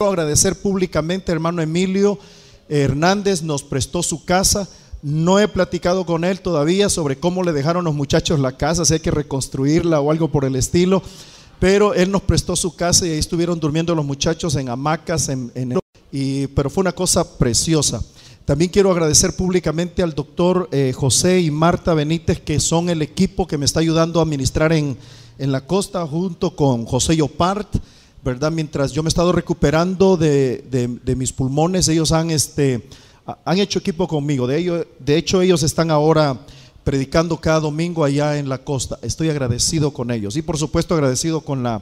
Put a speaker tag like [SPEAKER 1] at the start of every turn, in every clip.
[SPEAKER 1] quiero agradecer públicamente, hermano Emilio Hernández, nos prestó su casa. No he platicado con él todavía sobre cómo le dejaron los muchachos la casa, si hay que reconstruirla o algo por el estilo, pero él nos prestó su casa y ahí estuvieron durmiendo los muchachos en hamacas, pero fue una cosa preciosa. También quiero agradecer públicamente al doctor José y Marta Benítez, que son el equipo que me está ayudando a ministrar en la costa, junto con José Yopart, ¿verdad? Mientras yo me he estado recuperando de mis pulmones, ellos han hecho equipo conmigo. De hecho, ellos están ahora predicando cada domingo allá en la costa. Estoy agradecido con ellos y por supuesto agradecido con la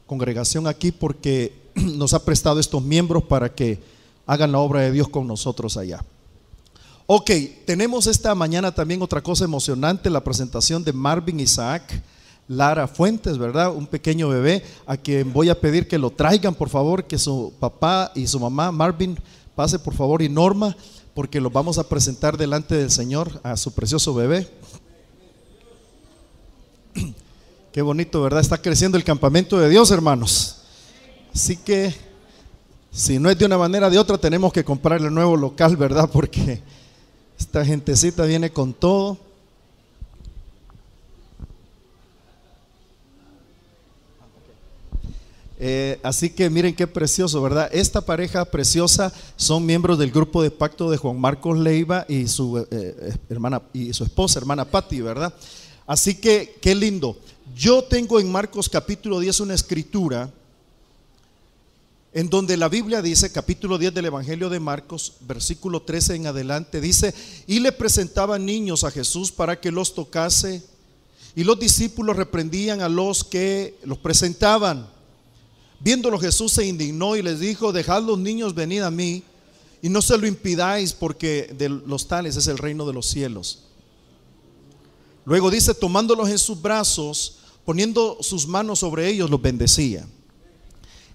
[SPEAKER 1] congregación aquí, porque nos ha prestado estos miembros para que hagan la obra de Dios con nosotros allá. Ok, tenemos esta mañana también otra cosa emocionante, la presentación de Marvin Isaac Lara Fuentes, ¿verdad? Un pequeño bebé a quien voy a pedir que lo traigan, por favor, que su papá y su mamá, Marvin, pase por favor, y Norma, porque lo vamos a presentar delante del Señor a su precioso bebé. Qué bonito, ¿verdad? Está creciendo el campamento de Dios, hermanos. Así que si no es de una manera de otra, tenemos que comprar el nuevo local, ¿verdad? Porque esta gentecita viene con todo. Así que miren qué precioso, ¿verdad? Esta pareja preciosa son miembros del grupo de pacto de Juan Marcos Leiva y su hermana y su esposa, hermana Patti, ¿verdad? Así que qué lindo. Yo tengo en Marcos capítulo 10 una escritura en donde la Biblia dice, capítulo 10 del Evangelio de Marcos, versículo 13 en adelante, dice: y le presentaban niños a Jesús para que los tocase, y los discípulos reprendían a los que los presentaban. Viéndolo, Jesús se indignó y les dijo: dejad los niños, venid a mí, y no se lo impidáis, porque de los tales es el reino de los cielos. Luego dice: tomándolos en sus brazos, poniendo sus manos sobre ellos, los bendecía.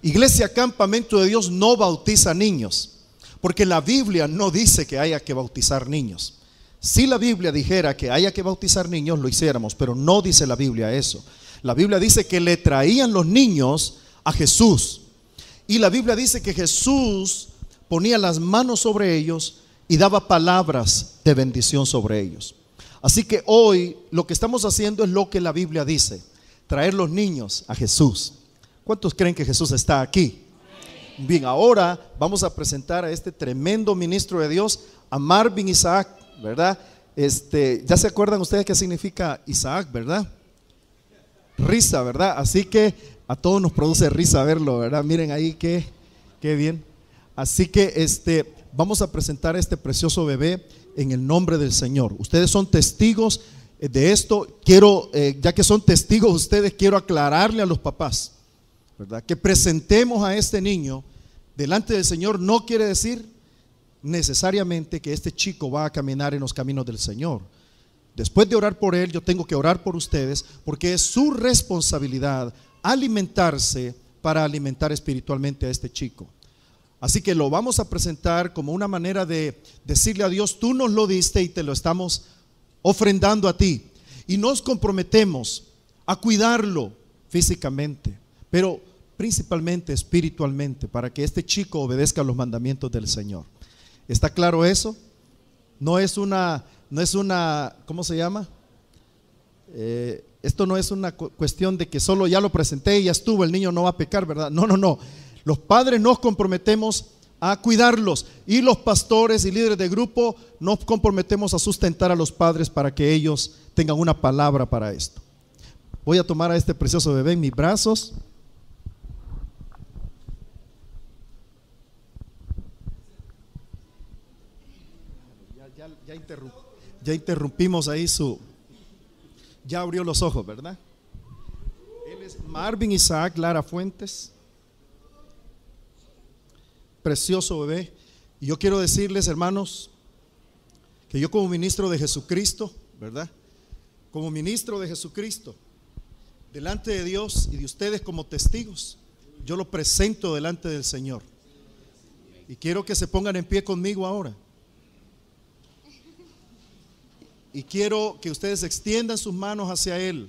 [SPEAKER 1] Iglesia Campamento de Dios no bautiza niños, porque la Biblia no dice que haya que bautizar niños. Si la Biblia dijera que haya que bautizar niños, lo hiciéramos, pero no dice la Biblia eso. La Biblia dice que le traían los niños a Jesús, y la Biblia dice que Jesús ponía las manos sobre ellos y daba palabras de bendición sobre ellos. Así que hoy lo que estamos haciendo es lo que la Biblia dice: traer los niños a Jesús. ¿Cuántos creen que Jesús está aquí? Bien, ahora vamos a presentar a este tremendo ministro de Dios, a Marvin Isaac, ¿verdad? Ya se acuerdan ustedes qué significa Isaac, ¿verdad? Risa, ¿verdad? Así que a todos nos produce risa verlo, ¿verdad? Miren ahí qué bien. Así que vamos a presentar a este precioso bebé en el nombre del Señor. Ustedes son testigos de esto. Quiero, ya que son testigos ustedes, quiero aclararle a los papás, ¿verdad? Que presentemos a este niño delante del Señor no quiere decir necesariamente que este chico va a caminar en los caminos del Señor. Después de orar por él, yo tengo que orar por ustedes, porque es su responsabilidad alimentarse para alimentar espiritualmente a este chico. Así que lo vamos a presentar como una manera de decirle a Dios: tú nos lo diste y te lo estamos ofrendando a ti, y nos comprometemos a cuidarlo físicamente, pero principalmente espiritualmente, para que este chico obedezca los mandamientos del Señor. ¿Está claro eso? No es una, ¿cómo se llama? Esto no es una cuestión de que solo ya lo presenté y ya estuvo, el niño no va a pecar, ¿verdad? No. Los padres nos comprometemos a cuidarlos, y los pastores y líderes de grupo nos comprometemos a sustentar a los padres para que ellos tengan una palabra para esto. Voy a tomar a este precioso bebé en mis brazos. Ya interrumpimos ahí ya abrió los ojos, ¿verdad? Él es Marvin Isaac Lara Fuentes, precioso bebé. Y yo quiero decirles, hermanos, que yo como ministro de Jesucristo, ¿verdad? Como ministro de Jesucristo, delante de Dios y de ustedes como testigos, yo lo presento delante del Señor. Y quiero que se pongan en pie conmigo ahora. Y quiero que ustedes extiendan sus manos hacia Él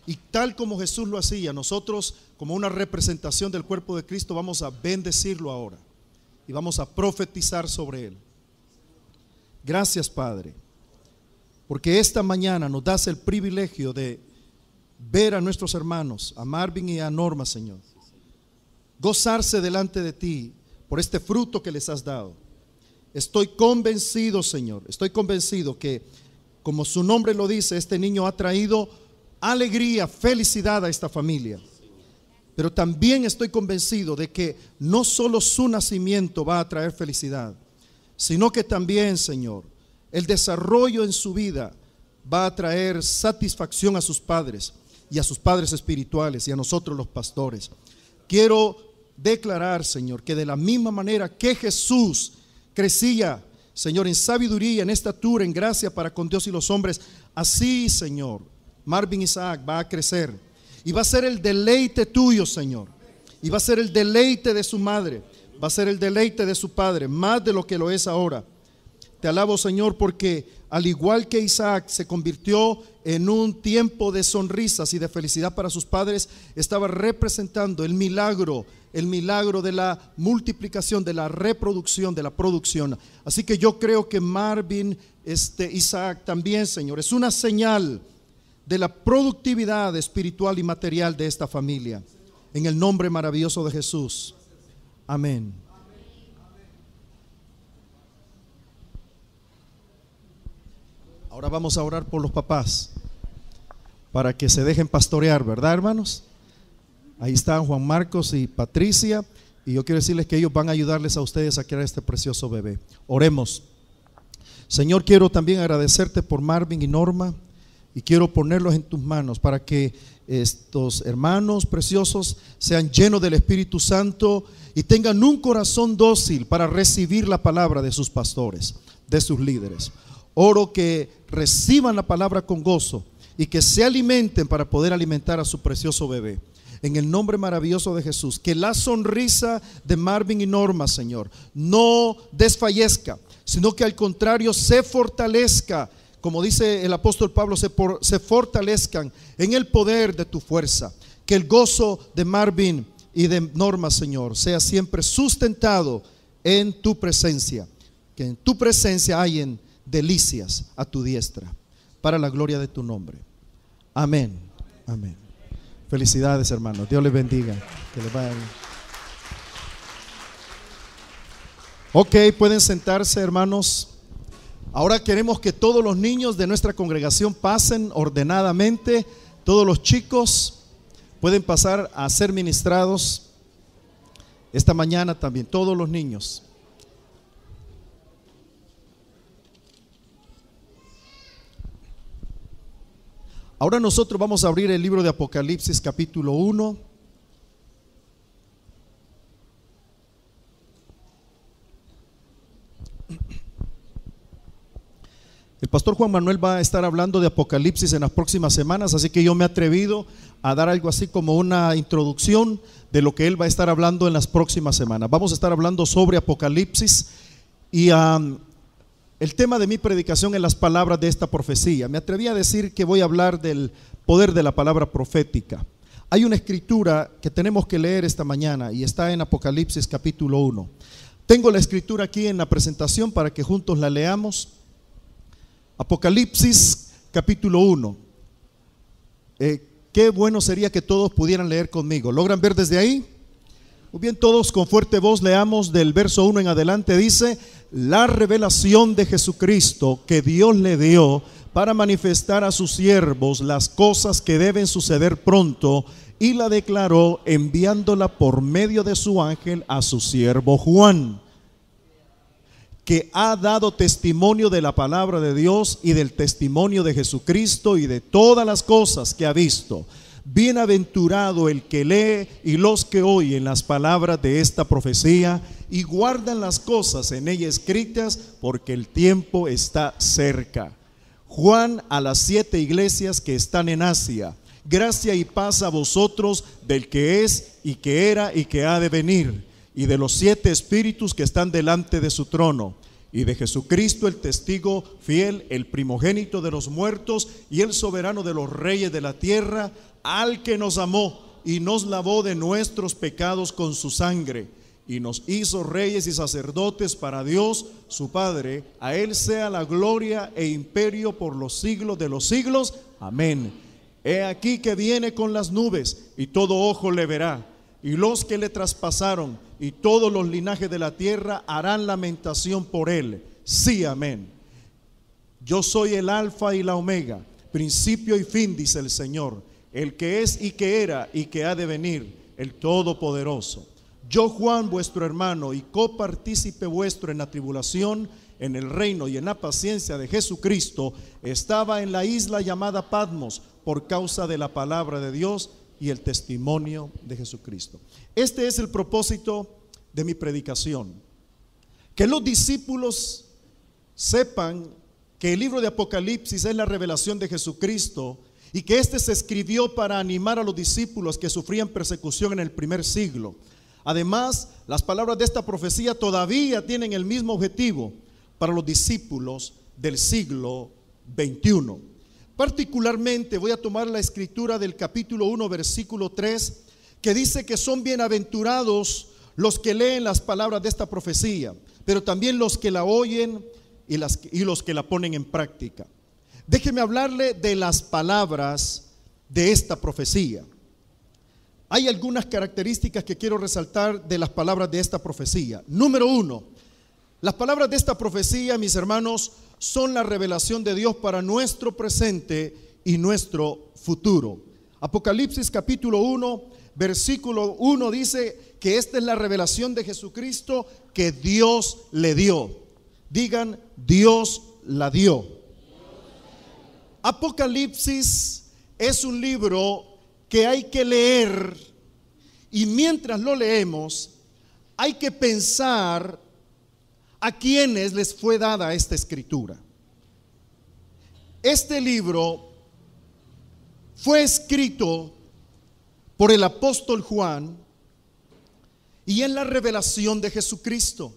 [SPEAKER 1] Y tal como Jesús lo hacía, nosotros como una representación del cuerpo de Cristo vamos a bendecirlo ahora y vamos a profetizar sobre él. Gracias, Padre, porque esta mañana nos das el privilegio de ver a nuestros hermanos, a Marvin y a Norma, Señor, gozarse delante de ti por este fruto que les has dado. Estoy convencido, Señor, estoy convencido que, como su nombre lo dice, este niño ha traído alegría, felicidad a esta familia. Pero también estoy convencido de que no solo su nacimiento va a traer felicidad, sino que también, Señor, el desarrollo en su vida va a traer satisfacción a sus padres y a sus padres espirituales y a nosotros los pastores. Quiero declarar, Señor, que de la misma manera que Jesús crecía, Señor, en sabiduría, en estatura, en gracia para con Dios y los hombres, así, Señor, Marvin Isaac va a crecer y va a ser el deleite tuyo, Señor, y va a ser el deleite de su madre, va a ser el deleite de su padre, más de lo que lo es ahora. Te alabo, Señor, porque al igual que Isaac se convirtió en un tiempo de sonrisas y de felicidad para sus padres, estaba representando el milagro de la multiplicación, de la reproducción, de la producción. Así que yo creo que Marvin, Isaac también, Señor, es una señal de la productividad espiritual y material de esta familia. En el nombre maravilloso de Jesús. Amén. Ahora vamos a orar por los papás para que se dejen pastorear, ¿verdad, hermanos? Ahí están Juan Marcos y Patricia, y yo quiero decirles que ellos van a ayudarles a ustedes a crear este precioso bebé. Oremos. Señor, quiero también agradecerte por Marvin y Norma, y quiero ponerlos en tus manos para que estos hermanos preciosos sean llenos del Espíritu Santo y tengan un corazón dócil para recibir la palabra de sus pastores, de sus líderes. Oro que reciban la palabra con gozo y que se alimenten para poder alimentar a su precioso bebé. En el nombre maravilloso de Jesús, que la sonrisa de Marvin y Norma, Señor, no desfallezca, sino que al contrario se fortalezca. Como dice el apóstol Pablo, se fortalezcan en el poder de tu fuerza. Que el gozo de Marvin y de Norma, Señor, sea siempre sustentado en tu presencia. Que en tu presencia hayan delicias a tu diestra, para la gloria de tu nombre. Amén. Amén. Felicidades, hermanos. Dios les bendiga. Que les vaya bien. Ok, pueden sentarse, hermanos. Ahora queremos que todos los niños de nuestra congregación pasen ordenadamente. Todos los chicos pueden pasar a ser ministrados esta mañana también. Todos los niños. Ahora nosotros vamos a abrir el libro de Apocalipsis capítulo 1. El pastor Juan Manuel va a estar hablando de Apocalipsis en las próximas semanas, así que yo me he atrevido a dar algo así como una introducción de lo que él va a estar hablando en las próximas semanas. Vamos a estar hablando sobre Apocalipsis y el tema de mi predicación es las palabras de esta profecía. Me atreví a decir que voy a hablar del poder de la palabra profética. Hay una escritura que tenemos que leer esta mañana y está en Apocalipsis capítulo 1. Tengo la escritura aquí en la presentación para que juntos la leamos. Apocalipsis capítulo 1. Qué bueno sería que todos pudieran leer conmigo. ¿Logran ver desde ahí? Muy bien, todos con fuerte voz leamos del verso 1 en adelante. Dice: la revelación de Jesucristo que Dios le dio para manifestar a sus siervos las cosas que deben suceder pronto, y la declaró enviándola por medio de su ángel a su siervo Juan, que ha dado testimonio de la palabra de Dios y del testimonio de Jesucristo y de todas las cosas que ha visto. Bienaventurado el que lee y los que oyen las palabras de esta profecía y guardan las cosas en ella escritas, porque el tiempo está cerca. Juan, a las 7 iglesias que están en Asia: gracia y paz a vosotros del que es y que era y que ha de venir, y de los 7 espíritus que están delante de su trono, y de Jesucristo, el testigo fiel, el primogénito de los muertos y el soberano de los reyes de la tierra, al que nos amó y nos lavó de nuestros pecados con su sangre, y nos hizo reyes y sacerdotes para Dios su Padre. A Él sea la gloria e imperio por los siglos de los siglos. Amén. He aquí que viene con las nubes, y todo ojo le verá, y los que le traspasaron, y todos los linajes de la tierra harán lamentación por Él. Sí, amén. Yo soy el alfa y la omega, principio y fin, dice el Señor, el que es y que era y que ha de venir, el Todopoderoso. Yo, Juan, vuestro hermano y copartícipe vuestro en la tribulación, en el reino y en la paciencia de Jesucristo, estaba en la isla llamada Patmos por causa de la palabra de Dios y el testimonio de Jesucristo. Este es el propósito de mi predicación: que los discípulos sepan que el libro de Apocalipsis es la revelación de Jesucristo, y que este se escribió para animar a los discípulos que sufrían persecución en el primer siglo. Además, las palabras de esta profecía todavía tienen el mismo objetivo para los discípulos del siglo XXI. Particularmente voy a tomar la escritura del capítulo 1, versículo 3, que dice que son bienaventurados los que leen las palabras de esta profecía, pero también los que la oyen y los que la ponen en práctica. Déjeme hablarle de las palabras de esta profecía. Hay algunas características que quiero resaltar de las palabras de esta profecía. Número 1, las palabras de esta profecía, mis hermanos, son la revelación de Dios para nuestro presente y nuestro futuro. Apocalipsis capítulo 1, versículo 1 dice que esta es la revelación de Jesucristo que Dios le dio. Digan, Dios la dio. Apocalipsis es un libro que hay que leer, y mientras lo leemos hay que pensar a quienes les fue dada esta escritura. Este libro fue escrito por el apóstol Juan y es la revelación de Jesucristo.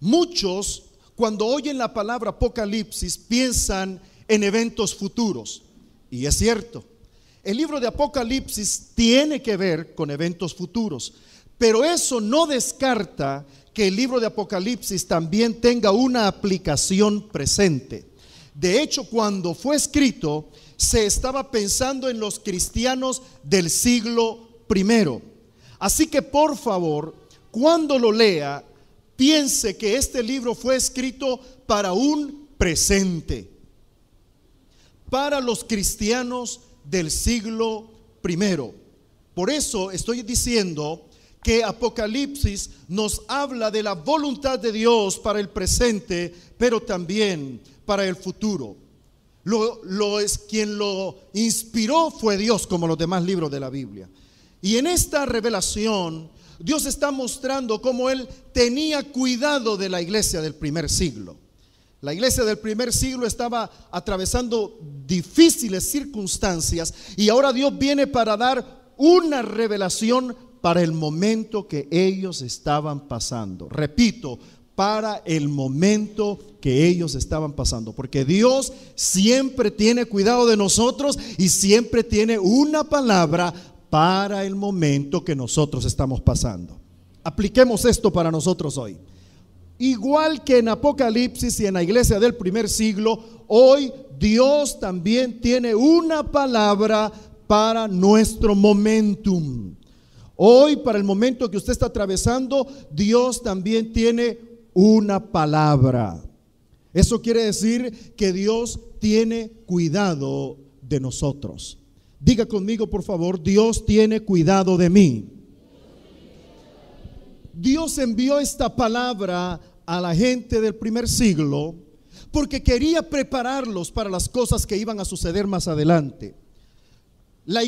[SPEAKER 1] Muchos, cuando oyen la palabra Apocalipsis, piensan en eventos futuros, y es cierto. El libro de Apocalipsis tiene que ver con eventos futuros, pero eso no descarta que el libro de Apocalipsis también tenga una aplicación presente. De hecho, cuando fue escrito, se estaba pensando en los cristianos del siglo I. Así que por favor, cuando lo lea, piense que este libro fue escrito para un presente, para los cristianos del siglo I. Por eso estoy diciendo que Apocalipsis nos habla de la voluntad de Dios para el presente, pero también para el futuro. Quien lo inspiró fue Dios, como los demás libros de la Biblia. Y en esta revelación, Dios está mostrando cómo Él tenía cuidado de la iglesia del primer siglo. La iglesia del primer siglo estaba atravesando difíciles circunstancias, y ahora Dios viene para dar una revelación para el momento que ellos estaban pasando. Repito, para el momento que ellos estaban pasando, porque Dios siempre tiene cuidado de nosotros y siempre tiene una palabra para el momento que nosotros estamos pasando. Apliquemos esto para nosotros hoy. Igual que en Apocalipsis y en la iglesia del primer siglo, hoy Dios también tiene una palabra para nuestro momentum. Hoy, para el momento que usted está atravesando, Dios también tiene una palabra. Eso quiere decir que Dios tiene cuidado de nosotros. Diga conmigo, por favor, Dios tiene cuidado de mí. Dios envió esta palabra a la gente del primer siglo porque quería prepararlos para las cosas que iban a suceder más adelante. Las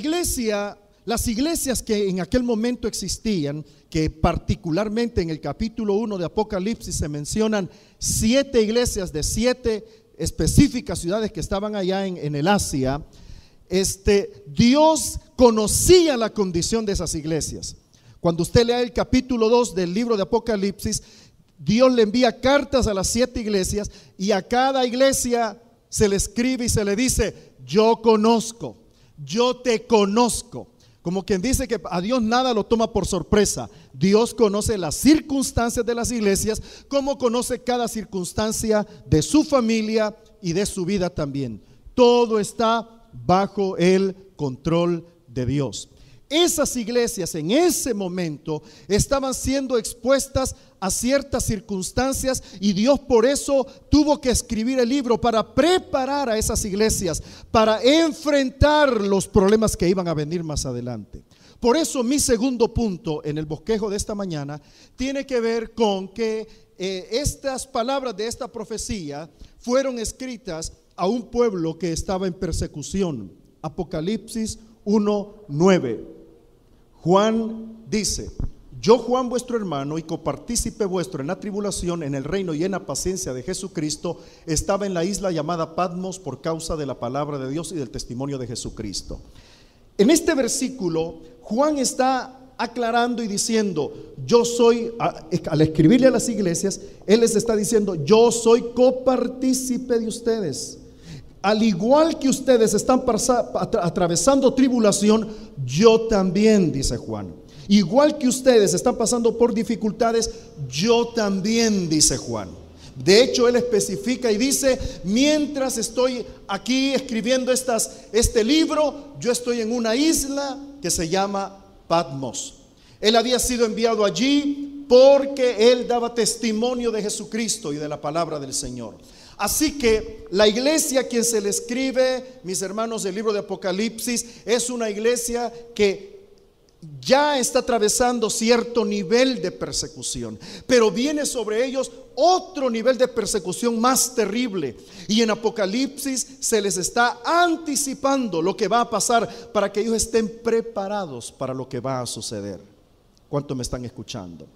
[SPEAKER 1] iglesias que en aquel momento existían, que particularmente en el capítulo 1 de Apocalipsis se mencionan 7 iglesias de 7 específicas ciudades que estaban allá en el Asia. Dios conocía la condición de esas iglesias. Cuando usted lea el capítulo 2 del libro de Apocalipsis, Dios le envía cartas a las 7 iglesias y a cada iglesia se le escribe y se le dice: yo conozco, yo te conozco. Como quien dice que a Dios nada lo toma por sorpresa. Dios conoce las circunstancias de las iglesias, como conoce cada circunstancia de su familia y de su vida también. Todo está bajo el control de Dios. Esas iglesias en ese momento estaban siendo expuestas a ciertas circunstancias y Dios por eso tuvo que escribir el libro para preparar a esas iglesias para enfrentar los problemas que iban a venir más adelante. Por eso mi segundo punto en el bosquejo de esta mañana tiene que ver con que estas palabras de esta profecía fueron escritas a un pueblo que estaba en persecución. Apocalipsis 1:9. Juan dice: yo, Juan, vuestro hermano y copartícipe vuestro en la tribulación, en el reino y en la paciencia de Jesucristo, estaba en la isla llamada Patmos por causa de la palabra de Dios y del testimonio de Jesucristo. En este versículo, Juan está aclarando y diciendo: yo soy, al escribirle a las iglesias, él les está diciendo: yo soy copartícipe de ustedes. Al igual que ustedes están atravesando tribulación, yo también, dice Juan. Igual que ustedes están pasando por dificultades, yo también, dice Juan. De hecho, él especifica y dice: mientras estoy aquí escribiendo este libro, yo estoy en una isla que se llama Patmos. Él había sido enviado allí porque él daba testimonio de Jesucristo y de la palabra del Señor. Así que la iglesia a quien se le escribe, mis hermanos, del libro de Apocalipsis, es una iglesia que ya está atravesando cierto nivel de persecución, pero viene sobre ellos otro nivel de persecución más terrible. Y en Apocalipsis se les está anticipando lo que va a pasar para que ellos estén preparados para lo que va a suceder. ¿Cuántos me están escuchando?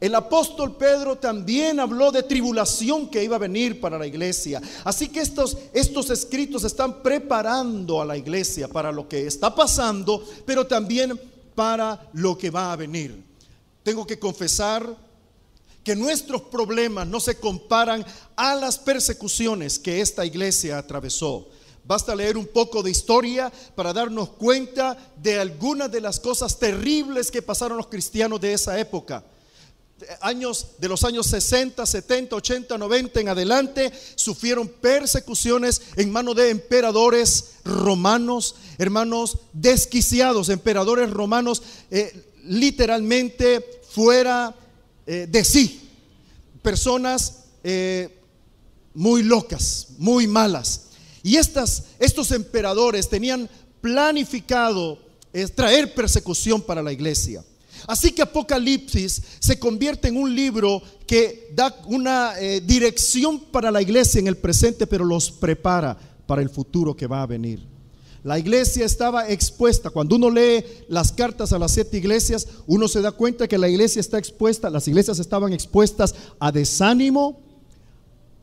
[SPEAKER 1] El apóstol Pedro también habló de tribulación que iba a venir para la iglesia. Así que estos escritos están preparando a la iglesia para lo que está pasando, pero también para lo que va a venir. Tengo que confesar que nuestros problemas no se comparan a las persecuciones que esta iglesia atravesó. Basta leer un poco de historia para darnos cuenta de algunas de las cosas terribles que pasaron los cristianos de esa época. De los años 60, 70, 80, 90 en adelante, sufrieron persecuciones en manos de emperadores romanos, hermanos, desquiciados, emperadores romanos literalmente fuera de sí, personas muy locas, muy malas. Y estos emperadores tenían planificado traer persecución para la iglesia. Así que Apocalipsis se convierte en un libro que da una dirección para la iglesia en el presente, pero los prepara para el futuro que va a venir. La iglesia estaba expuesta. Cuando uno lee las cartas a las 7 iglesias, uno se da cuenta que la iglesia está expuesta. Las iglesias estaban expuestas a desánimo.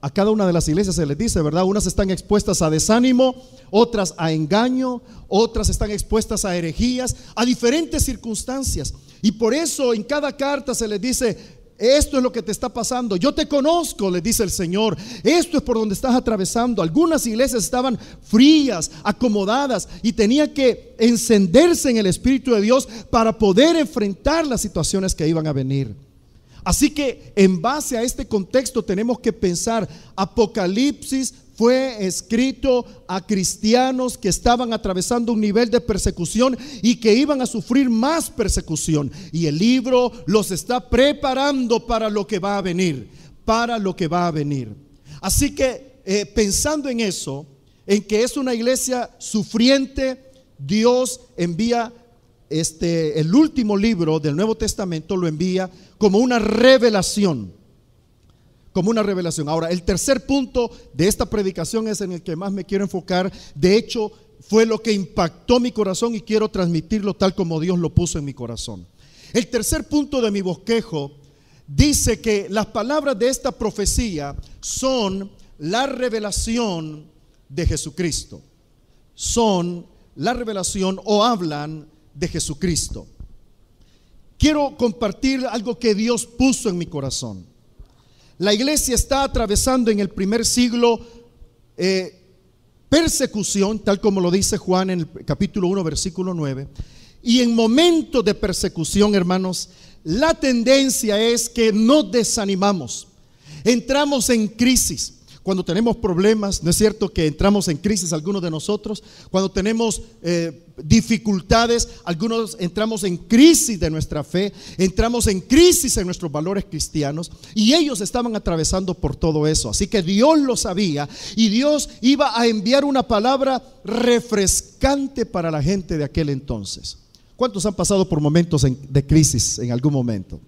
[SPEAKER 1] A cada una de las iglesias se les dice, ¿verdad? Unas están expuestas a desánimo, otras a engaño, otras están expuestas a herejías, a diferentes circunstancias. Y por eso en cada carta se les dice: esto es lo que te está pasando, yo te conozco, les dice el Señor, esto es por donde estás atravesando. Algunas iglesias estaban frías, acomodadas, y tenían que encenderse en el Espíritu de Dios para poder enfrentar las situaciones que iban a venir. Así que en base a este contexto tenemos que pensar: Apocalipsis fue escrito a cristianos que estaban atravesando un nivel de persecución y que iban a sufrir más persecución, y el libro los está preparando para lo que va a venir, para lo que va a venir. Así que pensando en eso, en que es una iglesia sufriente, Dios envía el último libro del Nuevo Testamento, lo envía como una revelación. Como una revelación. Ahora, el tercer punto de esta predicación es en el que más me quiero enfocar. De hecho, fue lo que impactó mi corazón y quiero transmitirlo tal como Dios lo puso en mi corazón. El tercer punto de mi bosquejo dice que las palabras de esta profecía son la revelación de Jesucristo. Son la revelación o hablan de Jesucristo. Quiero compartir algo que Dios puso en mi corazón. la iglesia está atravesando en el primer siglo persecución, tal como lo dice Juan en el capítulo 1, versículo 9. Y en momentos de persecución, hermanos, la tendencia es que nos desanimamos, entramos en crisis. Cuando tenemos problemas, ¿no es cierto que entramos en crisis algunos de nosotros? Cuando tenemos dificultades, algunos entramos en crisis de nuestra fe, entramos en crisis en nuestros valores cristianos, y ellos estaban atravesando por todo eso. Así que Dios lo sabía, y Dios iba a enviar una palabra refrescante para la gente de aquel entonces. ¿Cuántos han pasado por momentos de crisis en algún momento?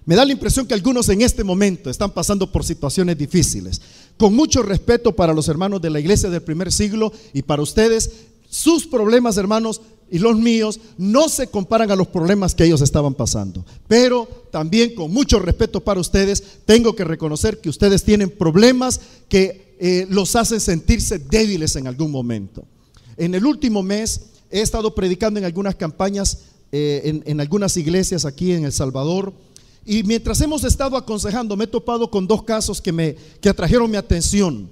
[SPEAKER 1] Me da la impresión que algunos en este momento están pasando por situaciones difíciles. Con mucho respeto para los hermanos de la iglesia del primer siglo y para ustedes, sus problemas, hermanos, y los míos no se comparan a los problemas que ellos estaban pasando. Pero también, con mucho respeto para ustedes, tengo que reconocer que ustedes tienen problemas que los hacen sentirse débiles en algún momento. En el último mes he estado predicando en algunas campañas, en algunas iglesias aquí en El Salvador. Y mientras hemos estado aconsejando, me he topado con dos casos que atrajeron mi atención.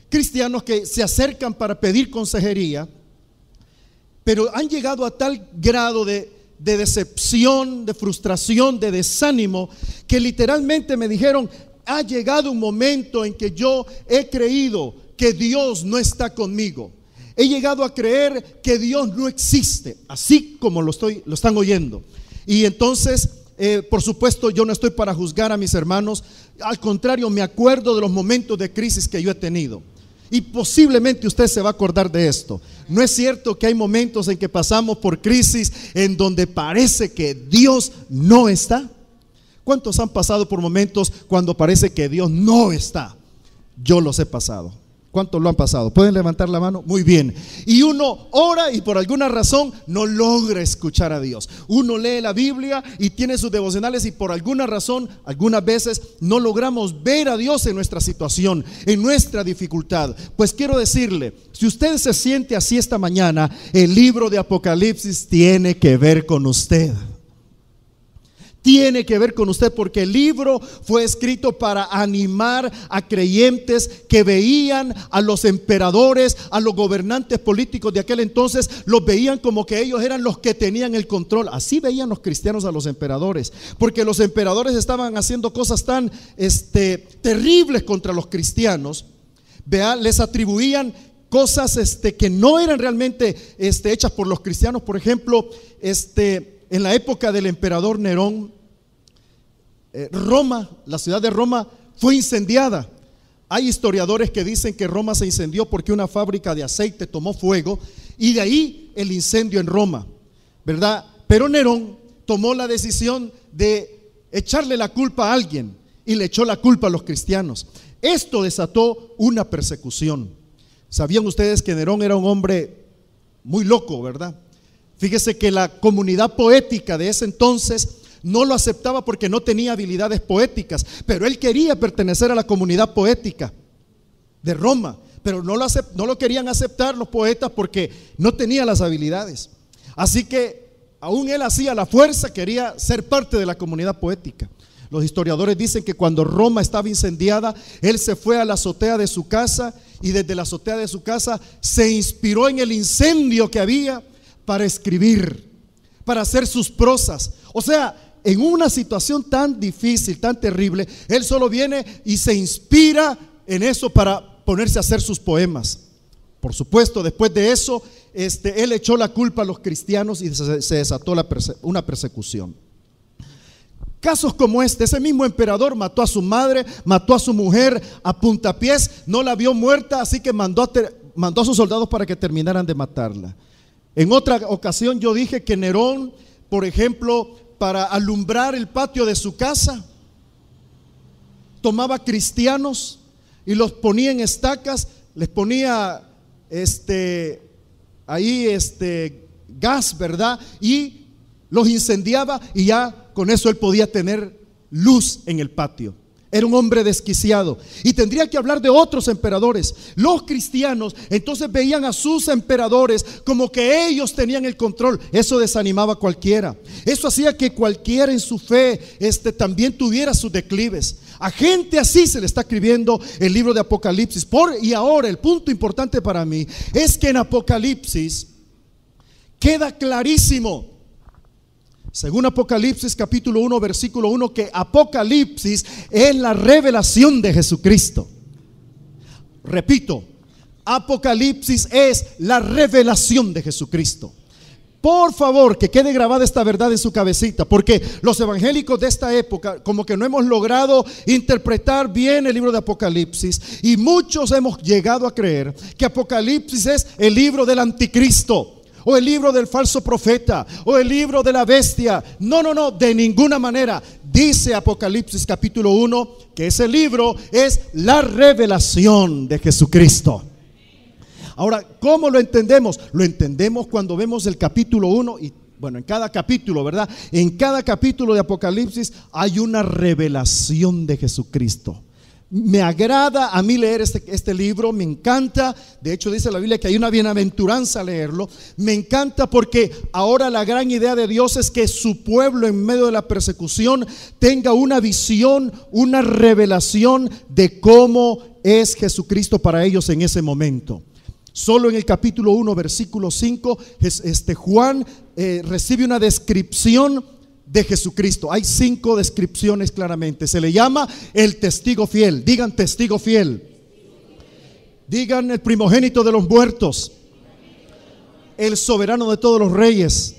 [SPEAKER 1] Cristianos que se acercan para pedir consejería, pero han llegado a tal grado de decepción, de frustración, de desánimo, que literalmente me dijeron: ha llegado un momento en que yo he creído que Dios no está conmigo. He llegado a creer que Dios no existe, así como lo están oyendo. Y entonces, por supuesto, yo no estoy para juzgar a mis hermanos. Al contrario, me acuerdo de los momentos de crisis que yo he tenido. Y posiblemente usted se va a acordar de esto. ¿No es cierto que hay momentos en que pasamos por crisis en donde parece que Dios no está? ¿Cuántos han pasado por momentos cuando parece que Dios no está? Yo los he pasado. ¿Cuántos lo han pasado? ¿Pueden levantar la mano? Muy bien. Y uno ora y por alguna razón no logra escuchar a Dios. Uno lee la Biblia y tiene sus devocionales y por alguna razón, algunas veces no logramos ver a Dios en nuestra situación, en nuestra dificultad. Pues quiero decirle, si usted se siente así esta mañana, el libro de Apocalipsis tiene que ver con usted. Tiene que ver con usted, porque el libro fue escrito para animar a creyentes que veían a los emperadores, a los gobernantes políticos de aquel entonces, los veían como que ellos eran los que tenían el control. Así veían los cristianos a los emperadores, porque los emperadores estaban haciendo cosas tan terribles contra los cristianos. Les atribuían cosas que no eran realmente hechas por los cristianos. Por ejemplo, en la época del emperador Nerón, Roma, la ciudad de Roma fue incendiada. Hay historiadores que dicen que Roma se incendió porque una fábrica de aceite tomó fuego, y de ahí el incendio en Roma, ¿verdad? Pero Nerón tomó la decisión de echarle la culpa a alguien y le echó la culpa a los cristianos. Esto desató una persecución. ¿Sabían ustedes que Nerón era un hombre muy loco, verdad? Fíjese que la comunidad poética de ese entonces no lo aceptaba porque no tenía habilidades poéticas, pero él quería pertenecer a la comunidad poética de Roma, pero no lo querían aceptar los poetas porque no tenía las habilidades. Así que aún él hacía la fuerza, quería ser parte de la comunidad poética. Los historiadores dicen que cuando Roma estaba incendiada, él se fue a la azotea de su casa y desde la azotea de su casa se inspiró en el incendio que había para escribir, para hacer sus prosas. O sea, en una situación tan difícil, tan terrible, él solo viene y se inspira en eso para ponerse a hacer sus poemas. Por supuesto, después de eso, él echó la culpa a los cristianos y se desató una persecución. Casos como ese mismo emperador mató a su madre, mató a su mujer a puntapiés, no la vio muerta, así que mandó a sus soldados para que terminaran de matarla. En otra ocasión yo dije que Nerón, por ejemplo, para alumbrar el patio de su casa, tomaba cristianos y los ponía en estacas, les ponía gas, ¿verdad? Y los incendiaba y ya con eso él podía tener luz en el patio. Era un hombre desquiciado. Y tendría que hablar de otros emperadores. Los cristianos entonces veían a sus emperadores como que ellos tenían el control. Eso desanimaba a cualquiera. Eso hacía que cualquiera en su fe también tuviera sus declives. A gente así se le está escribiendo el libro de Apocalipsis. Y ahora el punto importante para mí es que en Apocalipsis queda clarísimo, según Apocalipsis capítulo 1 versículo 1, que Apocalipsis es la revelación de Jesucristo. Repito, Apocalipsis es la revelación de Jesucristo. Por favor, que quede grabada esta verdad en su cabecita, porque los evangélicos de esta época como que no hemos logrado interpretar bien el libro de Apocalipsis, y muchos hemos llegado a creer que Apocalipsis es el libro del anticristo, o el libro del falso profeta, o el libro de la bestia. No, de ninguna manera. Dice Apocalipsis capítulo 1 que ese libro es la revelación de Jesucristo. Ahora, ¿cómo lo entendemos? Lo entendemos cuando vemos el capítulo 1 y bueno, en cada capítulo, ¿verdad? En cada capítulo de Apocalipsis hay una revelación de Jesucristo. Me agrada a mí leer este libro, me encanta. De hecho dice la Biblia que hay una bienaventuranza leerlo. Me encanta porque ahora la gran idea de Dios es que su pueblo en medio de la persecución tenga una visión, una revelación de cómo es Jesucristo para ellos en ese momento. Solo en el capítulo 1 versículo 5 Juan recibe una descripción de Jesucristo. Hay 5 descripciones claramente. Se le llama el testigo fiel. Digan testigo fiel. Digan el primogénito de los muertos, el soberano de todos los reyes,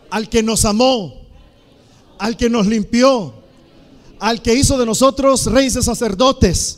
[SPEAKER 1] al que nos amó, al que nos limpió, al que hizo de nosotros reyes y sacerdotes.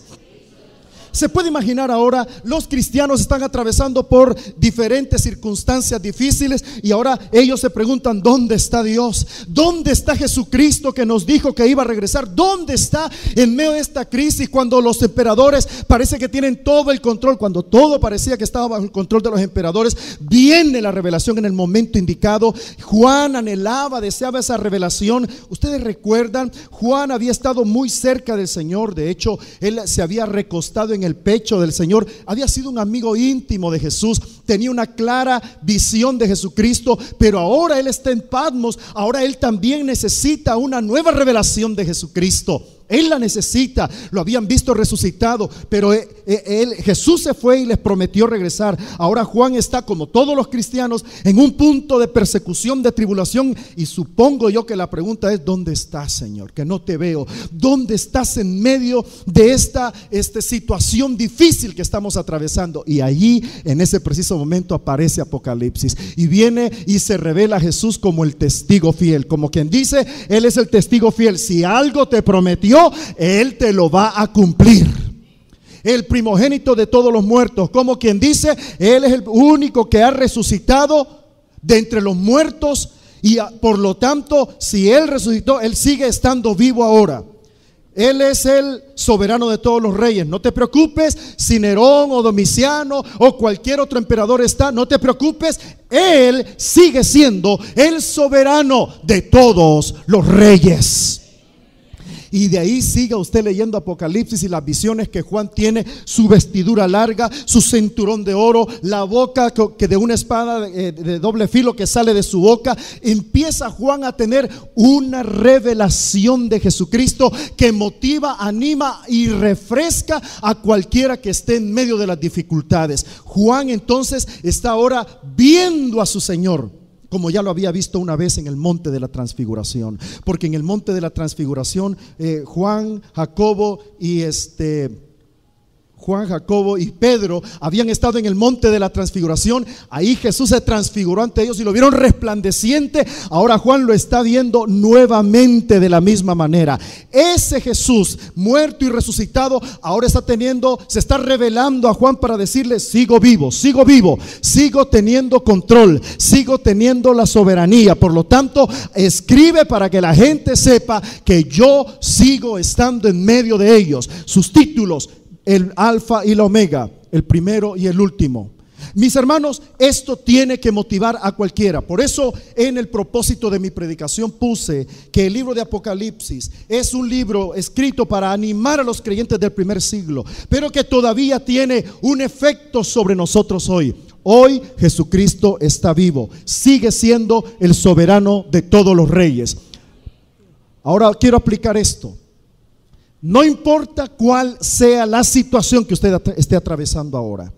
[SPEAKER 1] Se puede imaginar ahora, los cristianos están atravesando por diferentes circunstancias difíciles y ahora ellos se preguntan: ¿dónde está Dios? ¿Dónde está Jesucristo que nos dijo que iba a regresar? ¿Dónde está en medio de esta crisis cuando los emperadores parece que tienen todo el control? Cuando todo parecía que estaba bajo el control de los emperadores, viene la revelación en el momento indicado. Juan anhelaba, deseaba esa revelación. Ustedes recuerdan, Juan había estado muy cerca del Señor. De hecho, él se había recostado en el pecho del Señor, había sido un amigo íntimo de Jesús, tenía una clara visión de Jesucristo, pero ahora él está en Patmos. Ahora él también necesita una nueva revelación de Jesucristo. Él la necesita. Lo habían visto resucitado, pero Jesús se fue y les prometió regresar. Ahora Juan está, como todos los cristianos, en un punto de persecución, de tribulación, y supongo yo que la pregunta es: ¿dónde estás, Señor? Que no te veo. ¿Dónde estás en medio de esta situación difícil que estamos atravesando? Y allí, en ese preciso momento, aparece Apocalipsis y viene y se revela a Jesús como el testigo fiel, como quien dice: Él es el testigo fiel. Si algo te prometió, Él te lo va a cumplir. El primogénito de todos los muertos, como quien dice: Él es el único que ha resucitado de entre los muertos, y por lo tanto, si Él resucitó, Él sigue estando vivo ahora. Él es el soberano de todos los reyes. No te preocupes si Nerón o Domiciano o cualquier otro emperador está. No te preocupes, Él sigue siendo el soberano de todos los reyes. Y de ahí siga usted leyendo Apocalipsis y las visiones que Juan tiene: su vestidura larga, su cinturón de oro, la boca que de una espada de doble filo que sale de su boca. Empieza Juan a tener una revelación de Jesucristo que motiva, anima y refresca a cualquiera que esté en medio de las dificultades. Juan entonces está ahora viendo a su Señor, como ya lo había visto una vez en el monte de la transfiguración. Porque en el monte de la transfiguración Juan, Jacobo y Pedro habían estado en el monte de la transfiguración. Ahí Jesús se transfiguró ante ellos y lo vieron resplandeciente. Ahora Juan lo está viendo nuevamente de la misma manera. Ese Jesús muerto y resucitado ahora se está revelando a Juan para decirle: sigo vivo, sigo teniendo control, sigo teniendo la soberanía. Por lo tanto, escribe para que la gente sepa que yo sigo estando en medio de ellos. Sus títulos: el alfa y la omega, el primero y el último. Mis hermanos, esto tiene que motivar a cualquiera. Por eso en el propósito de mi predicación puse que el libro de Apocalipsis es un libro escrito para animar a los creyentes del primer siglo, pero que todavía tiene un efecto sobre nosotros hoy. Hoy Jesucristo está vivo, sigue siendo el soberano de todos los reyes. Ahora quiero aplicar esto. No importa cuál sea la situación que usted esté atravesando ahora,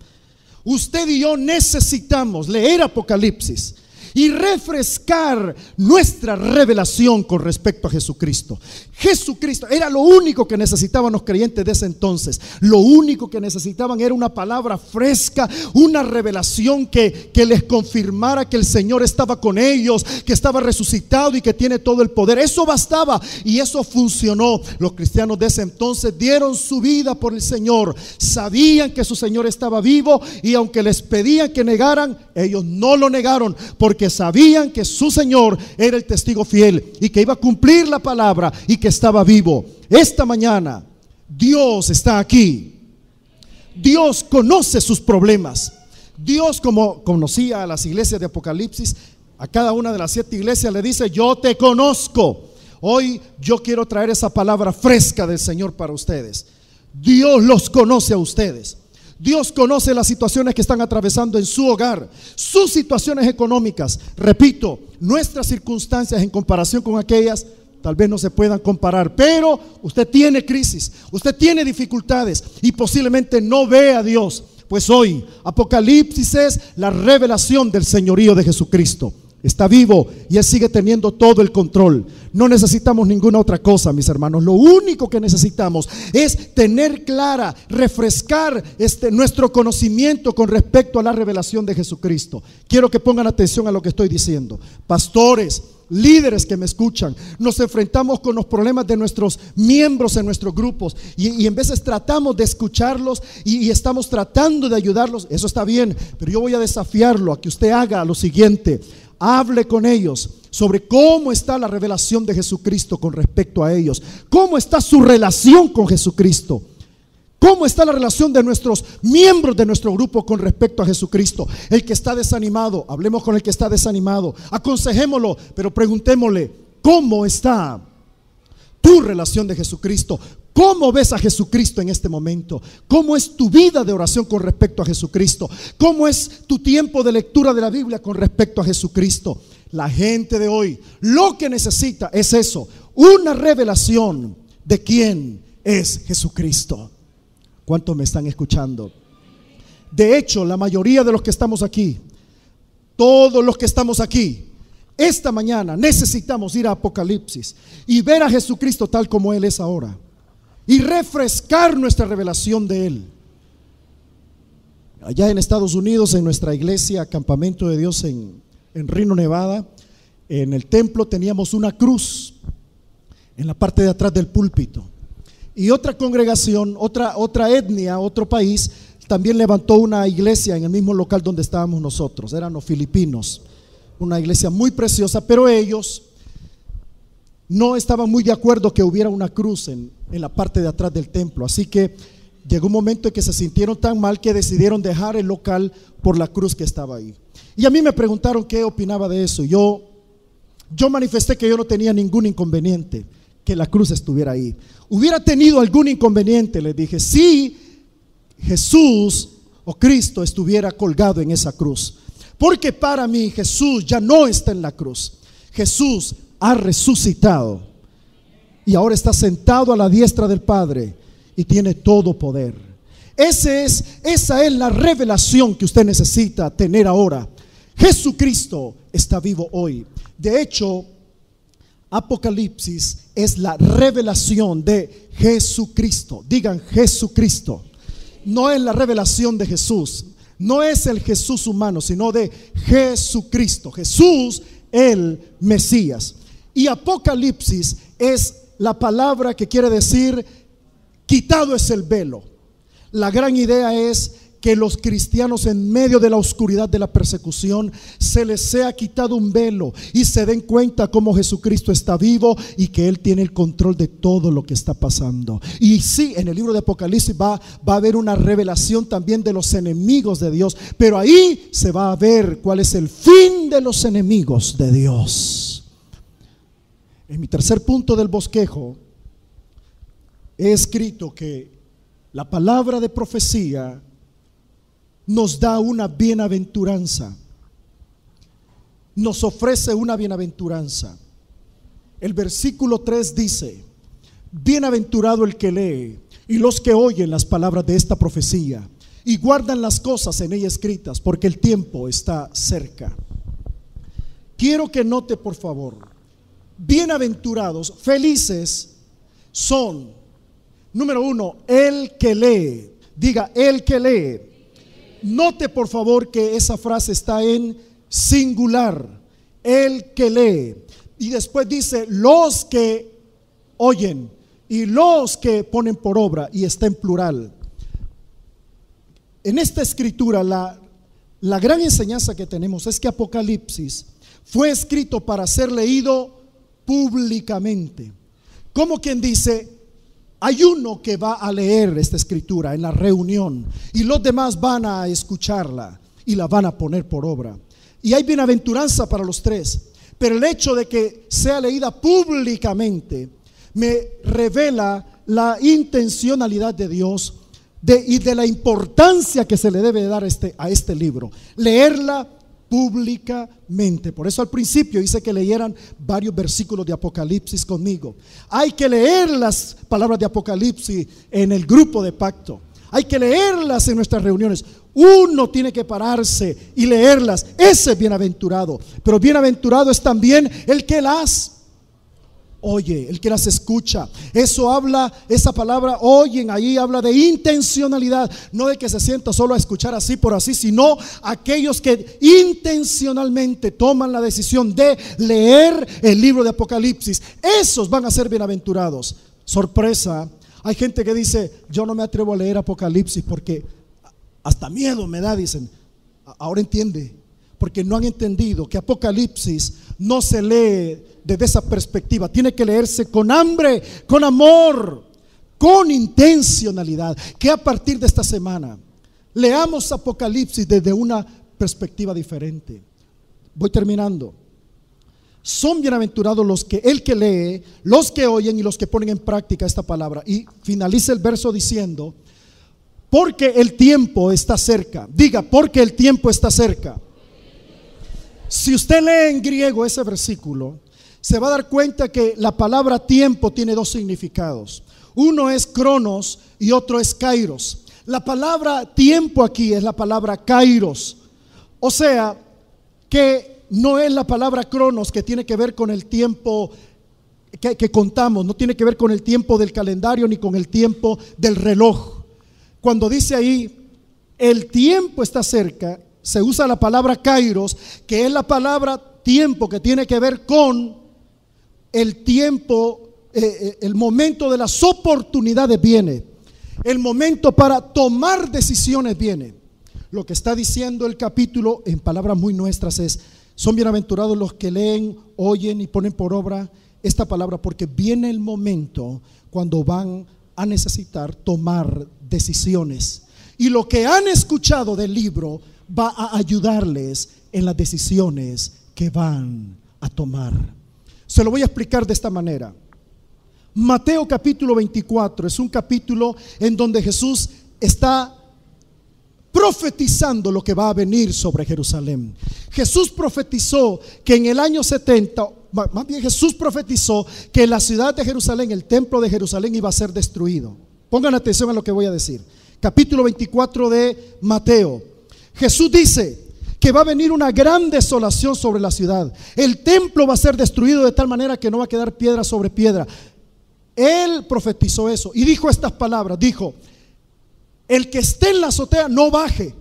[SPEAKER 1] usted y yo necesitamos leer Apocalipsis y refrescar nuestra revelación con respecto a Jesucristo. Jesucristo era lo único que necesitaban los creyentes de ese entonces. Lo único que necesitaban era una palabra fresca, una revelación que les confirmara que el Señor estaba con ellos, que estaba resucitado y que tiene todo el poder. Eso bastaba y eso funcionó. Los cristianos de ese entonces dieron su vida por el Señor. Sabían que su Señor estaba vivo y aunque les pedían que negaran, ellos no lo negaron, porque sabían que su Señor era el testigo fiel y que iba a cumplir la palabra y que estaba vivo. Esta mañana Dios está aquí. Dios conoce sus problemas. Dios, como conocía a las iglesias de Apocalipsis, a cada una de las 7 iglesias le dice: yo te conozco. Hoy yo quiero traer esa palabra fresca del Señor para ustedes. Dios los conoce a ustedes. Dios conoce las situaciones que están atravesando en su hogar, sus situaciones económicas. Repito, nuestras circunstancias en comparación con aquellas tal vez no se puedan comparar, pero usted tiene crisis, usted tiene dificultades y posiblemente no ve a Dios. Pues hoy Apocalipsis es la revelación del señorío de Jesucristo. Está vivo y Él sigue teniendo todo el control. No necesitamos ninguna otra cosa, mis hermanos. Lo único que necesitamos es tener clara, refrescar nuestro conocimiento con respecto a la revelación de Jesucristo. Quiero que pongan atención a lo que estoy diciendo. Pastores, líderes que me escuchan, nos enfrentamos con los problemas de nuestros miembros en nuestros grupos y en veces tratamos de escucharlos y estamos tratando de ayudarlos. Eso está bien, pero yo voy a desafiarlo a que usted haga lo siguiente: hable con ellos sobre cómo está la revelación de Jesucristo con respecto a ellos, cómo está su relación con Jesucristo, cómo está la relación de nuestros miembros de nuestro grupo con respecto a Jesucristo. El que está desanimado, hablemos con el que está desanimado, aconsejémoslo, pero preguntémosle: ¿cómo está tu relación de Jesucristo? ¿Cómo ves a Jesucristo en este momento? ¿Cómo es tu vida de oración con respecto a Jesucristo? ¿Cómo es tu tiempo de lectura de la Biblia con respecto a Jesucristo? La gente de hoy lo que necesita es eso, una revelación de quién es Jesucristo. ¿Cuántos me están escuchando? De hecho, la mayoría de los que estamos aquí, todos los que estamos aquí, esta mañana necesitamos ir a Apocalipsis y ver a Jesucristo tal como Él es ahora y refrescar nuestra revelación de Él. Allá en Estados Unidos, en nuestra iglesia Campamento de Dios en Reno, Nevada, en el templo teníamos una cruz en la parte de atrás del púlpito. Y otra congregación, otra etnia, otro país, también levantó una iglesia en el mismo local donde estábamos nosotros. Eran los filipinos, una iglesia muy preciosa, pero ellos no estaban muy de acuerdo que hubiera una cruz en la parte de atrás del templo. Así que llegó un momento en que se sintieron tan mal que decidieron dejar el local por la cruz que estaba ahí. Y a mí me preguntaron qué opinaba de eso. Yo manifesté que yo no tenía ningún inconveniente que la cruz estuviera ahí. Hubiera tenido algún inconveniente, les dije, si Jesús o Cristo estuviera colgado en esa cruz, porque para mí Jesús ya no está en la cruz. Jesús ha resucitado y ahora está sentado a la diestra del Padre y tiene todo poder. Esa es la revelación que usted necesita tener ahora. Jesucristo está vivo hoy. De hecho, Apocalipsis es la revelación de Jesucristo. Digan Jesucristo. No es la revelación de Jesús, no es el Jesús humano, sino de Jesucristo. Jesús, el Mesías. Y Apocalipsis es la palabra que quiere decir quitado es el velo. La gran idea es que los cristianos en medio de la oscuridad de la persecución se les sea quitado un velo y se den cuenta cómo Jesucristo está vivo y que Él tiene el control de todo lo que está pasando. Y sí, en el libro de Apocalipsis va a haber una revelación también de los enemigos de Dios, pero ahí se va a ver cuál es el fin de los enemigos de Dios. En mi tercer punto del bosquejo he escrito que la palabra de profecía nos da una bienaventuranza, nos ofrece una bienaventuranza. El versículo 3 dice:
[SPEAKER 2] Bienaventurado el que lee y los que oyen las palabras de esta profecía y guardan las cosas en ella escritas, porque el tiempo está cerca. Quiero que note, por favor, bienaventurados, felices son, número uno, el que lee. Diga, el que lee. Note, por favor, que esa frase está en singular. El que lee. Y después dice los que oyen y los que ponen por obra, y está en plural. En esta escritura la gran enseñanza que tenemos es que Apocalipsis fue escrito para ser leído públicamente. Como quien dice, hay uno que va a leer esta escritura en la reunión y los demás van a escucharla y la van a poner por obra. Y hay bienaventuranza para los tres, pero el hecho de que sea leída públicamente me revela la intencionalidad de Dios y de la importancia que se le debe dar a este libro. Leerla públicamente. Por eso al principio hice que leyeran varios versículos de Apocalipsis conmigo. Hay que leer las palabras de Apocalipsis en el grupo de pacto. Hay que leerlas en nuestras reuniones. Uno tiene que pararse y leerlas. Ese es bienaventurado. Pero bienaventurado es también el que las oye, el que las escucha. Eso habla, esa palabra oyen, ahí habla de intencionalidad, no de que se sienta solo a escuchar así por así, sino aquellos que intencionalmente toman la decisión de leer el libro de Apocalipsis. Esos van a ser bienaventurados. Sorpresa, hay gente que dice, yo no me atrevo a leer Apocalipsis porque hasta miedo me da, dicen. Ahora entiende, porque no han entendido que Apocalipsis no se lee desde esa perspectiva. Tiene que leerse con hambre, con amor, con intencionalidad. Que a partir de esta semana leamos Apocalipsis desde una perspectiva diferente. Voy terminando. Son bienaventurados el que lee, los que oyen y los que ponen en práctica esta palabra. Y finaliza el verso diciendo, porque el tiempo está cerca. Diga, porque el tiempo está cerca. Si usted lee en griego ese versículo, se va a dar cuenta que la palabra tiempo tiene dos significados. Uno es cronos y otro es kairos. La palabra tiempo aquí es la palabra kairos. O sea, que no es la palabra cronos, que tiene que ver con el tiempo que contamos. No tiene que ver con el tiempo del calendario ni con el tiempo del reloj. Cuando dice ahí, el tiempo está cerca, se usa la palabra kairos, que es la palabra tiempo que tiene que ver con el tiempo, el momento de las oportunidades viene, el momento para tomar decisiones viene. Lo que está diciendo el capítulo en palabras muy nuestras es, son bienaventurados los que leen, oyen y ponen por obra esta palabra, porque viene el momento cuando van a necesitar tomar decisiones. Y lo que han escuchado del libro va a ayudarles en las decisiones que van a tomar. Se lo voy a explicar de esta manera. Mateo capítulo 24 es un capítulo en donde Jesús está profetizando lo que va a venir sobre Jerusalén. Jesús profetizó que en el año 70, más bien Jesús profetizó que la ciudad de Jerusalén, el templo de Jerusalén, iba a ser destruido. Pongan atención a lo que voy a decir. Capítulo 24 de Mateo. Jesús dice que va a venir una gran desolación sobre la ciudad. El templo va a ser destruido de tal manera que no va a quedar piedra sobre piedra. Él profetizó eso y dijo estas palabras. Dijo, el que esté en la azotea no baje.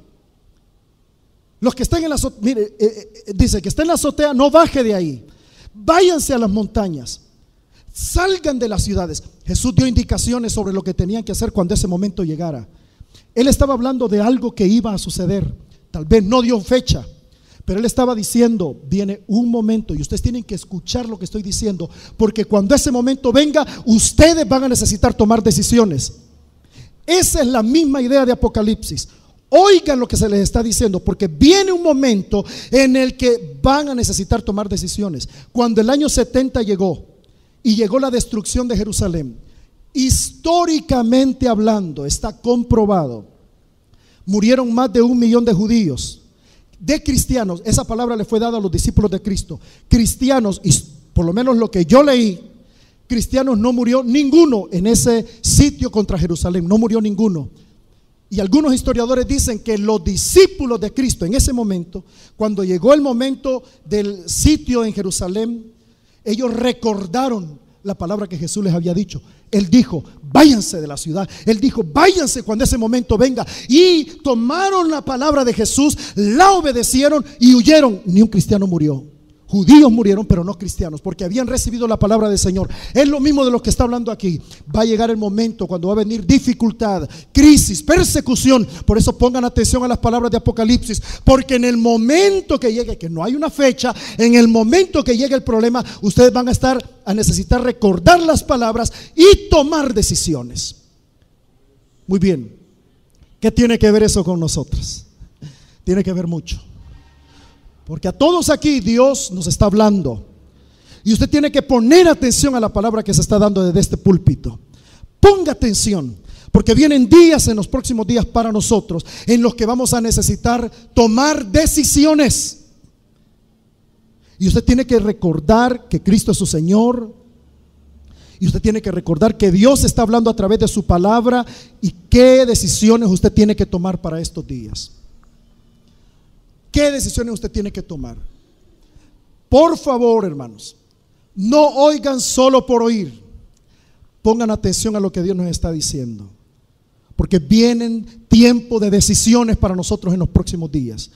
[SPEAKER 2] Los que estén en la azotea, mire, dice que esté en la azotea no baje de ahí. Váyanse a las montañas, salgan de las ciudades. Jesús dio indicaciones sobre lo que tenían que hacer cuando ese momento llegara. Él estaba hablando de algo que iba a suceder. Tal vez no dio fecha, pero él estaba diciendo, viene un momento y ustedes tienen que escuchar lo que estoy diciendo, porque cuando ese momento venga, ustedes van a necesitar tomar decisiones. Esa es la misma idea de Apocalipsis. Oigan lo que se les está diciendo, porque viene un momento en el que van a necesitar tomar decisiones. Cuando el año 70 llegó y llegó la destrucción de Jerusalén, históricamente hablando, está comprobado, murieron más de 1 millón de judíos, de cristianos. Esa palabra le fue dada a los discípulos de Cristo. Cristianos, y por lo menos lo que yo leí, cristianos no murió ninguno en ese sitio contra Jerusalén, no murió ninguno. Y algunos historiadores dicen que los discípulos de Cristo en ese momento, cuando llegó el momento del sitio en Jerusalén, ellos recordaron la palabra que Jesús les había dicho. Él dijo: váyanse de la ciudad. Él dijo: váyanse cuando ese momento venga. Y tomaron la palabra de Jesús, la obedecieron y huyeron. Ni un cristiano murió. Judíos murieron, pero no cristianos, porque habían recibido la palabra del Señor. Es lo mismo de lo que está hablando aquí. Va a llegar el momento cuando va a venir dificultad, crisis, persecución. Por eso pongan atención a las palabras de Apocalipsis, porque en el momento que llegue, que no hay una fecha, en el momento que llegue el problema, ustedes van a necesitar recordar las palabras y tomar decisiones. Muy bien, ¿qué tiene que ver eso con nosotros? Tiene que ver mucho. Porque a todos aquí Dios nos está hablando. Y usted tiene que poner atención a la palabra que se está dando desde este púlpito. Ponga atención, porque vienen días en los próximos días para nosotros en los que vamos a necesitar tomar decisiones. Y usted tiene que recordar que Cristo es su Señor. Y usted tiene que recordar que Dios está hablando a través de su palabra y qué decisiones usted tiene que tomar para estos días. ¿Qué decisiones usted tiene que tomar? Por favor, hermanos, no oigan solo por oír. Pongan atención a lo que Dios nos está diciendo, porque vienen tiempos de decisiones para nosotros en los próximos días.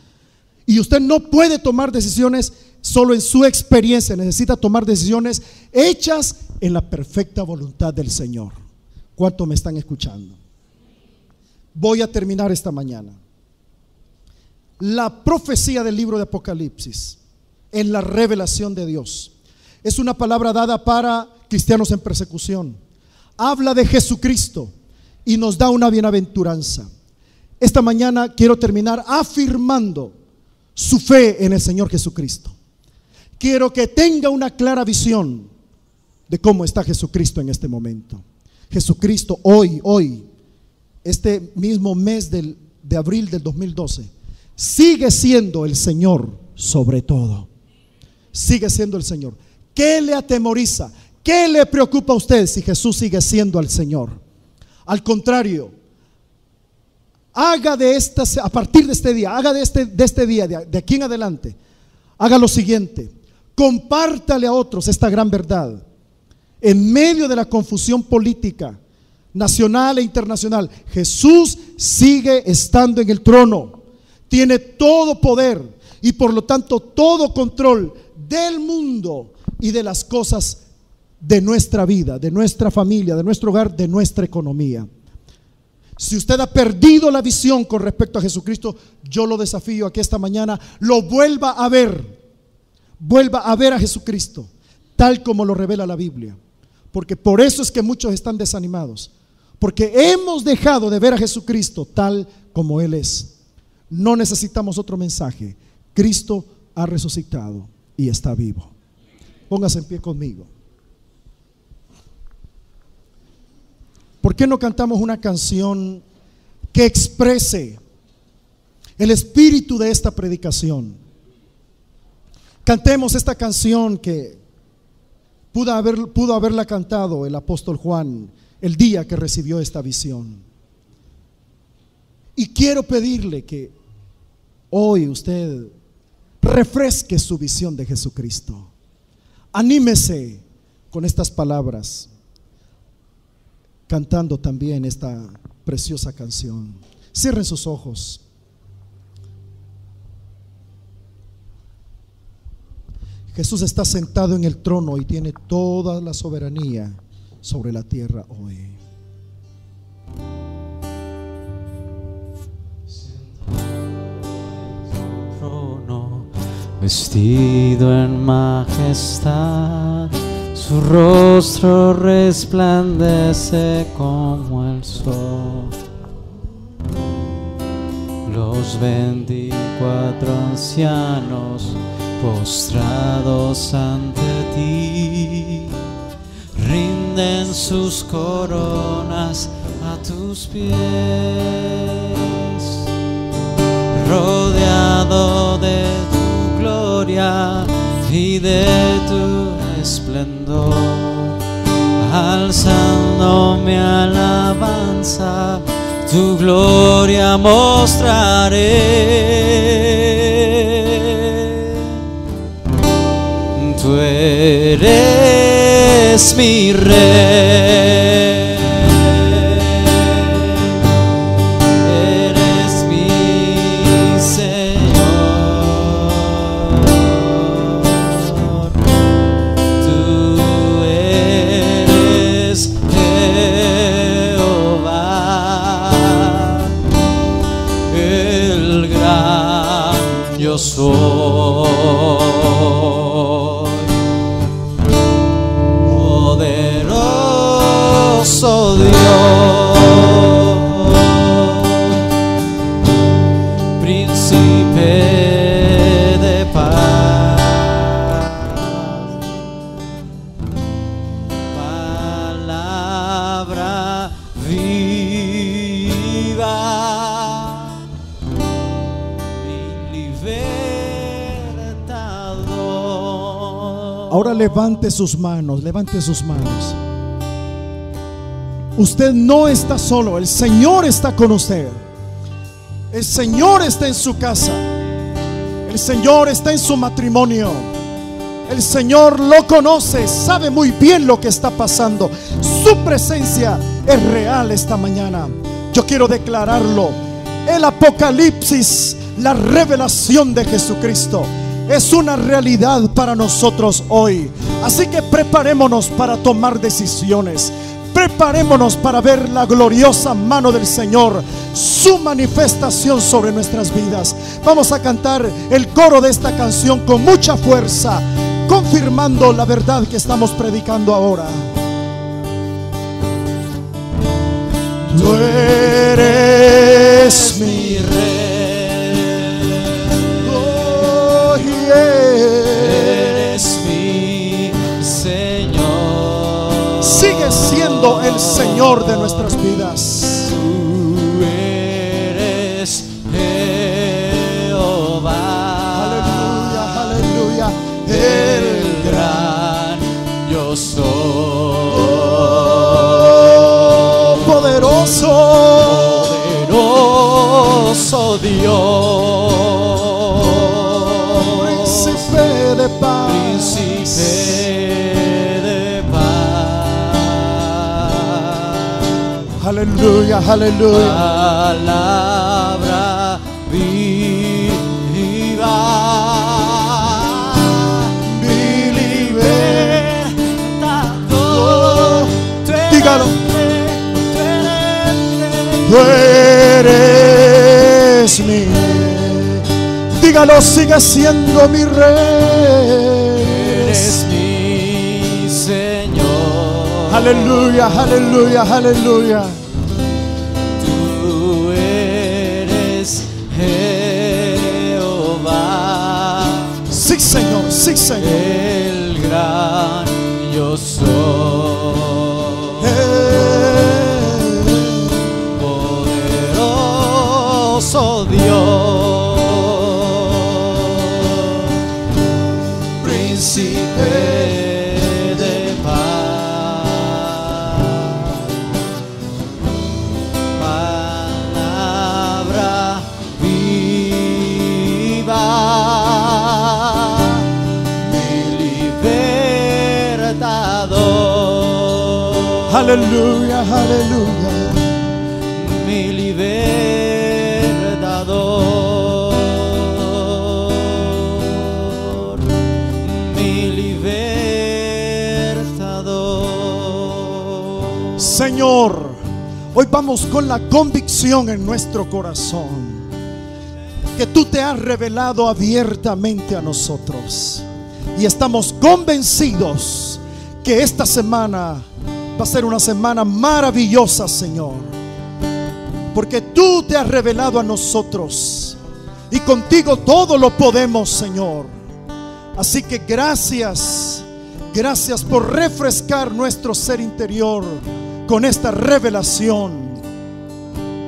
[SPEAKER 2] Y usted no puede tomar decisiones solo en su experiencia. Necesita tomar decisiones hechas en la perfecta voluntad del Señor. ¿Cuántos me están escuchando? Voy a terminar esta mañana. La profecía del libro de Apocalipsis es la revelación de Dios. Es una palabra dada para cristianos en persecución. Habla de Jesucristo y nos da una bienaventuranza. Esta mañana quiero terminar afirmando su fe en el Señor Jesucristo. Quiero que tenga una clara visión de cómo está Jesucristo en este momento. Jesucristo hoy, este mismo mes de abril del 2012, sigue siendo el Señor sobre todo. Sigue siendo el Señor. ¿Qué le atemoriza? ¿Qué le preocupa a usted si Jesús sigue siendo el Señor? Al contrario, haga a partir de este día, haga de este día, de aquí en adelante, haga lo siguiente: compártale a otros esta gran verdad. En medio de la confusión política nacional e internacional, Jesús sigue estando en el trono. Tiene todo poder y por lo tanto todo control del mundo y de las cosas de nuestra vida, de nuestra familia, de nuestro hogar, de nuestra economía. Si usted ha perdido la visión con respecto a Jesucristo, yo lo desafío a que esta mañana lo vuelva a ver. Vuelva a ver a Jesucristo tal como lo revela la Biblia. Porque por eso es que muchos están desanimados, porque hemos dejado de ver a Jesucristo tal como Él es. No necesitamos otro mensaje. Cristo ha resucitado y está vivo. Póngase en pie conmigo. ¿Por qué no cantamos una canción que exprese el espíritu de esta predicación? Cantemos esta canción que pudo haberla cantado el apóstol Juan el día que recibió esta visión. Y quiero pedirle que hoy usted refresque su visión de Jesucristo. Anímese con estas palabras, cantando también esta preciosa canción. Cierren sus ojos. Jesús está sentado en el trono y tiene toda la soberanía sobre la tierra hoy.
[SPEAKER 3] Vestido en majestad, su rostro resplandece como el sol. Los 24 ancianos postrados ante ti rinden sus coronas a tus pies. Rodeado de tu gloria y de tu esplendor, alzando mi alabanza, tu gloria mostraré. Tú eres mi rey, eres mi Señor. Tú eres Jehová, el gran yo soy. Poderoso Dios, príncipe de paz, palabra viva, mi libertador.
[SPEAKER 2] Ahora levante sus manos, levante sus manos. Usted no está solo, el Señor está con usted. El Señor está en su casa. El Señor está en su matrimonio. El Señor lo conoce, sabe muy bien lo que está pasando. Su presencia es real esta mañana. Yo quiero declararlo. El Apocalipsis, la revelación de Jesucristo, es una realidad para nosotros hoy. Así que preparémonos para tomar decisiones. Preparémonos para ver la gloriosa mano del Señor, su manifestación sobre nuestras vidas. Vamos a cantar el coro de esta canción con mucha fuerza, confirmando la verdad que estamos predicando ahora. Tú eres mi rey, oh,
[SPEAKER 3] Eres mi Señor.
[SPEAKER 2] sigue siendo el Señor de nuestras vidas.
[SPEAKER 3] Tú eres Jehová.
[SPEAKER 2] Aleluya, aleluya.
[SPEAKER 3] El gran yo soy.
[SPEAKER 2] Poderoso,
[SPEAKER 3] Poderoso Dios,
[SPEAKER 2] príncipe de paz,
[SPEAKER 3] príncipe de paz.
[SPEAKER 2] aleluya, aleluya.
[SPEAKER 3] Palabra viva, mi libertador.
[SPEAKER 2] Dígalo. Tú eres mi rey. Dígalo, sigue siendo mi rey.
[SPEAKER 3] Eres mi Señor.
[SPEAKER 2] Aleluya, aleluya, aleluya.
[SPEAKER 3] Tú eres Jehová,
[SPEAKER 2] Sí, Señor, sí, Señor.
[SPEAKER 3] el gran yo soy. Poderoso Dios, príncipe de paz, palabra viva, mi libertador.
[SPEAKER 2] Aleluya, aleluya.
[SPEAKER 3] Mi libertador, mi libertador.
[SPEAKER 2] Señor, hoy vamos con la convicción en nuestro corazón que tú te has revelado abiertamente a nosotros, y estamos convencidos que esta semana va a ser una semana maravillosa, Señor, porque tú te has revelado a nosotros y contigo todo lo podemos, Señor. Así que gracias, gracias por refrescar nuestro ser interior con esta revelación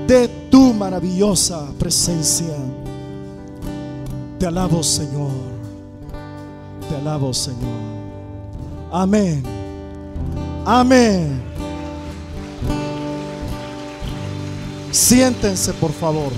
[SPEAKER 2] de tu maravillosa presencia. Te alabo, Señor. Te alabo, Señor. Amén Amén. Siéntense, por favor.